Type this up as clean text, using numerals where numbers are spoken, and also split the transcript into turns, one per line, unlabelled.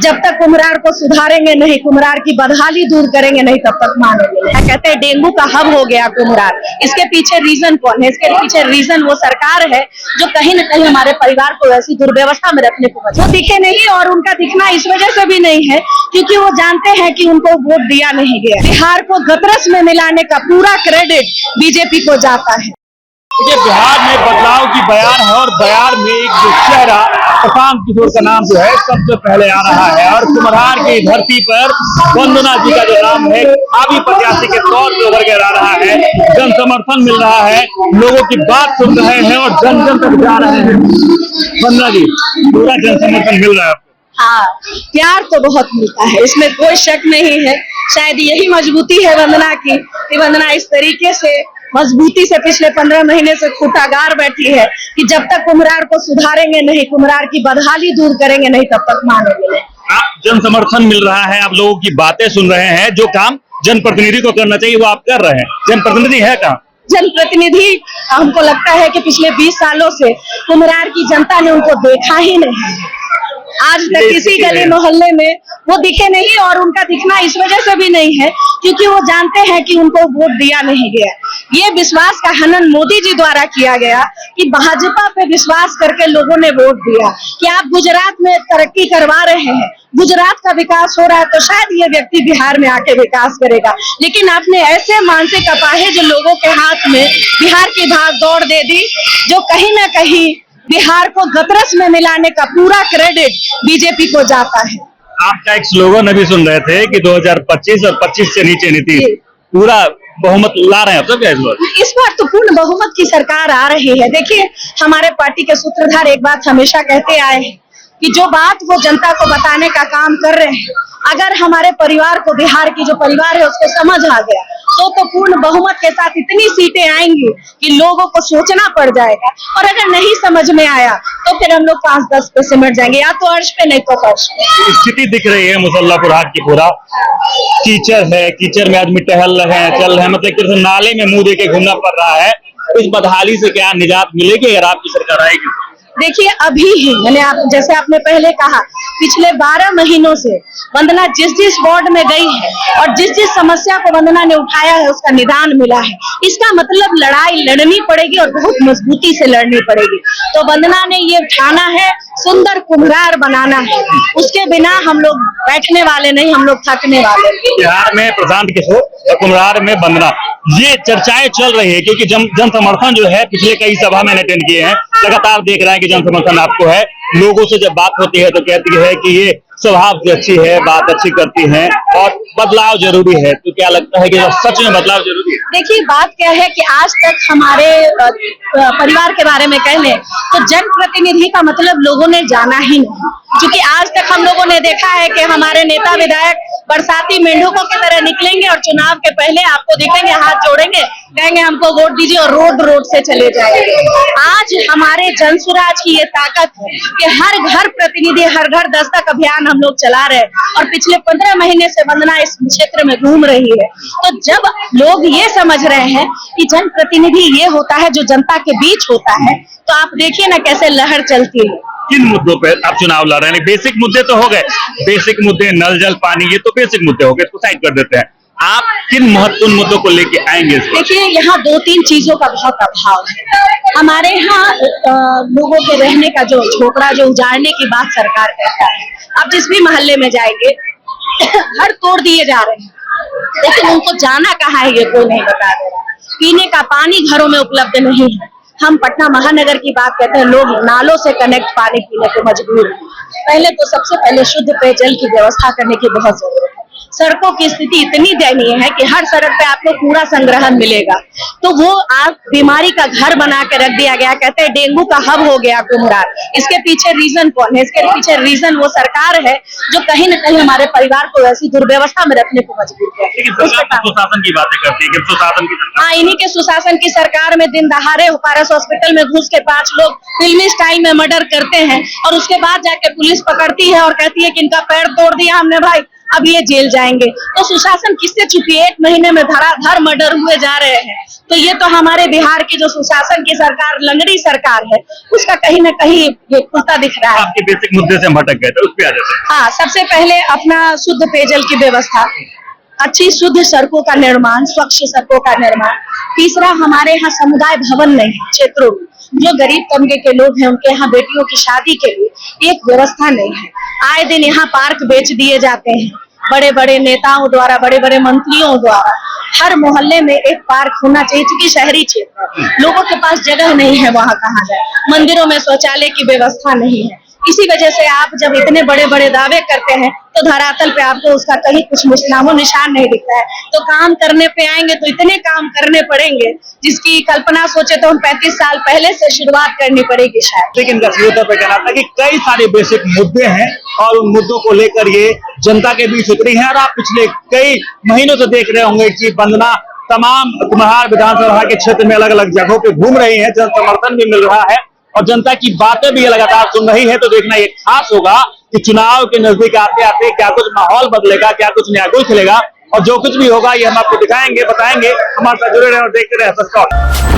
जब तक कुम्हरार को सुधारेंगे नहीं, कुम्हरार की बदहाली दूर करेंगे नहीं, तब तक मानेंगे नहीं। कहते हैं डेंगू का हब हो गया कुम्हरार। इसके पीछे रीजन कौन है? इसके पीछे रीजन वो सरकार है जो कहीं न कहीं हमारे परिवार को ऐसी दुर्व्यवस्था में रखने को वो दिखे नहीं, और उनका दिखना इस वजह से भी नहीं है क्योंकि वो जानते हैं कि उनको वोट दिया नहीं गया। बिहार को गतरस में मिलाने का पूरा क्रेडिट बीजेपी को जाता है।
बिहार में बदलाव की बयान है और बयान में एक जो चेहरा प्रशांत किशोर का नाम जो है सबसे पहले आ रहा है और कुम्हरार की धरती पर वंदना जी का जो नाम है भावी प्रत्याशी के तौर पर उभर कर आ रहा है। जन समर्थन मिल रहा है, लोगों की बात सुन रहे हैं और जन जन तक जा रहे हैं। वंदना जी, पूरा जन समर्थन मिल रहा है आपको?
हाँ, प्यार तो बहुत मिलता है, इसमें कोई शक नहीं है। शायद यही मजबूती है वंदना की कि वंदना इस तरीके से मजबूती से पिछले 15 महीने से खूंटागार बैठी है कि जब तक कुम्हरार को सुधारेंगे नहीं, कुम्हरार की बदहाली दूर करेंगे नहीं, तब तक मानेंगे नहीं।
आप जन समर्थन मिल रहा है, आप लोगों की बातें सुन रहे हैं, जो काम जनप्रतिनिधि को करना चाहिए वो आप कर रहे हैं। जनप्रतिनिधि है कहाँ?
जनप्रतिनिधि हमको लगता है कि पिछले 20 सालों से कुम्हरार की जनता ने उनको देखा ही नहीं। आज तक किसी गली मोहल्ले में वो दिखे नहीं, और उनका दिखना इस वजह से भी नहीं है क्योंकि वो जानते हैं कि उनको वोट दिया नहीं गया। ये विश्वास का हनन मोदी जी द्वारा किया गया कि भाजपा पे विश्वास करके लोगों ने वोट दिया कि आप गुजरात में तरक्की करवा रहे हैं, गुजरात का विकास हो रहा है, तो शायद ये व्यक्ति बिहार में आके विकास करेगा। लेकिन आपने ऐसे मानसिक अपाहिज लोगों के हाथ में बिहार की भाग दौड़ दे दी जो कहीं ना कहीं बिहार को गतरस में मिलाने का पूरा क्रेडिट बीजेपी को जाता है।
आपका एक स्लोगन अभी सुन रहे थे कि 2025 और 25 से नीचे नीतीश पूरा बहुमत ला रहे हैं, सब क्या
इस बार तो पूर्ण बहुमत की सरकार आ रही है। देखिए, हमारे पार्टी के सूत्रधार एक बात हमेशा कहते आए हैं कि जो बात वो जनता को बताने का काम कर रहे हैं, अगर हमारे परिवार को, बिहार की जो परिवार है उसको समझ आ गया तो पूर्ण बहुमत के साथ इतनी सीटें आएंगी कि लोगों को सोचना पड़ जाएगा। और अगर नहीं समझ में आया तो फिर हम लोग 5-10 पे सिमट जाएंगे, या तो अर्श पे नहीं तो फर्श पे।
स्थिति दिख रही है मुसल्लापुर हाट की, पूरा कीचड़ है, कीचड़ में आदमी टहल रहे हैं, चल रहे हैं, मतलब नाले में मुंह दे के घूमना पड़ रहा है। इस बदहाली से क्या निजात मिलेगी अगर आपकी सरकार आएगी?
देखिए, अभी ही मैंने जैसे आपने पहले कहा, पिछले 12 महीनों से वंदना जिस वार्ड में गई है और जिस समस्या को वंदना ने उठाया है उसका निदान मिला है। इसका मतलब लड़ाई लड़नी पड़ेगी और बहुत मजबूती से लड़नी पड़ेगी। तो वंदना ने ये ठाना है, सुंदर कुम्हरार बनाना है, उसके बिना हम लोग बैठने वाले नहीं, हम लोग थकने वाले।
बिहार में प्रशांत किशोर और कुम्हरार में वंदना, ये चर्चाएं चल रही है क्योंकि जन समर्थन जो है पिछले कई सभा में अटेंड किए हैं, लगातार देख रहे हैं कि जन समर्थन आपको है। लोगों से जब बात होती है तो कहती है कि ये स्वभाव से अच्छी है, बात अच्छी करती हैं और बदलाव जरूरी है। तो क्या लगता है कि सच में बदलाव जरूरी है? देखिए, बात क्या है कि आज तक हमारे परिवार के बारे में कह लें तो जनप्रतिनिधि का मतलब लोगों ने जाना ही नहीं, क्योंकि आज तक हम लोगों ने देखा है कि हमारे नेता विधायक बरसाती मेंढकों की तरह निकलेंगे और चुनाव के पहले आपको दिखेंगे, हाथ जोड़ेंगे, कहेंगे हमको वोट दीजिए और रोड से चले जाएंगे। आज हमारे जनसुराज की ये ताकत है कि हर घर प्रतिनिधि, हर घर दस्तक अभियान हम लोग चला रहे हैं और पिछले 15 महीने से वंदना इस क्षेत्र में घूम रही है। तो जब लोग ये समझ रहे हैं कि जनप्रतिनिधि ये होता है जो जनता के बीच होता है, तो आप देखिए ना कैसे लहर चलती है। किन मुद्दों पे आप चुनाव लड़ रहे हैं? बेसिक मुद्दे तो हो गए, बेसिक मुद्दे नल जल पानी, ये तो बेसिक मुद्दे हो गए, इसको साइड कर देते हैं। आप किन महत्वपूर्ण मुद्दों को लेके आएंगे?
देखिए, यहाँ 2-3 चीजों का बहुत अभाव है। हमारे यहाँ लोगों के रहने का जो झोपड़ा जो उजाड़ने की बात सरकार कहता है, आप जिस भी मोहल्ले में जाएंगे घर तोड़ दिए जा रहे हैं, लेकिन उनको जाना कहाँ है ये कोई नहीं बता दे रहा। पीने का पानी घरों में उपलब्ध नहीं है। हम पटना महानगर की बात करते हैं, लोग नालों से कनेक्ट पानी पीने को मजबूर हैं। पहले तो सबसे पहले शुद्ध पेयजल की व्यवस्था करने की बहुत जरूरत है। सड़कों की स्थिति इतनी दयनीय है कि हर सड़क पे आपको कूड़ा संग्रहण मिलेगा, तो वो आप बीमारी का घर बना के रख दिया गया। कहते हैं डेंगू का हब हो गया कुम्हरार। इसके पीछे रीजन कौन है? इसके पीछे रीजन वो सरकार है जो कहीं न कहीं हमारे परिवार को ऐसी दुर्व्यवस्था में रखने को मजबूर किया।
सुशासन की बातें करती है कि सुशासन की,
हाँ, इन्हीं के सुशासन की सरकार में दिन दहाड़े पारस हॉस्पिटल में घुस के 5 लोग फिल्मी स्टाइल में मर्डर करते हैं और उसके बाद जाके पुलिस पकड़ती है और कहती है कि इनका पैर तोड़ दिया हमने भाई, अब ये जेल जाएंगे। तो सुशासन किससे छुपी है? 1 महीने में धड़ाधड़ मर्डर हुए जा रहे हैं। तो ये तो हमारे बिहार की जो सुशासन की सरकार, लंगड़ी सरकार है, उसका कहीं ना कहीं ये खुलता दिख रहा है।
आपके बेसिक मुद्दे से हम भटक गए थे, उस पे आ जाते हैं।
हाँ, सबसे पहले अपना शुद्ध पेयजल की व्यवस्था, अच्छी शुद्ध सड़कों का निर्माण, स्वच्छ सड़कों का निर्माण। तीसरा, हमारे यहाँ समुदाय भवन नहीं है क्षेत्रों में। जो गरीब तबके के लोग हैं उनके यहाँ बेटियों की शादी के लिए एक व्यवस्था नहीं है। आए दिन यहाँ पार्क बेच दिए जाते हैं बड़े बड़े नेताओं द्वारा, बड़े बड़े मंत्रियों द्वारा। हर मोहल्ले में एक पार्क होना चाहिए, क्योंकि शहरी क्षेत्र है, लोगों के पास जगह नहीं है, वहाँ कहाँ जाए। मंदिरों में शौचालय की व्यवस्था नहीं है। इसी वजह से आप जब इतने बड़े बड़े दावे करते हैं तो धरातल पे आपको उसका कहीं कुछ नामो निशान नहीं दिखता है। तो काम करने पे आएंगे तो इतने काम करने पड़ेंगे जिसकी कल्पना सोचे तो हम 35 साल पहले से शुरुआत करनी पड़ेगी शायद।
लेकिन तस्वीरों पे कहना था कि कई सारे बेसिक मुद्दे हैं और उन मुद्दों को लेकर ये जनता के बीच उतरी है। और आप पिछले कई महीनों से देख रहे होंगे कि वंदना तमाम कुम्हार विधानसभा के क्षेत्र में अलग अलग जगहों पे घूम रही है, जन समर्थन भी मिल रहा है और जनता की बातें भी लगातार सुन रही है। तो देखना ये खास होगा कि चुनाव के नजदीक आते आते क्या कुछ माहौल बदलेगा, क्या कुछ नया कुछ खिलेगा, और जो कुछ भी होगा ये हम आपको दिखाएंगे, बताएंगे। हमारे साथ जुड़े रहे और देखते रहे।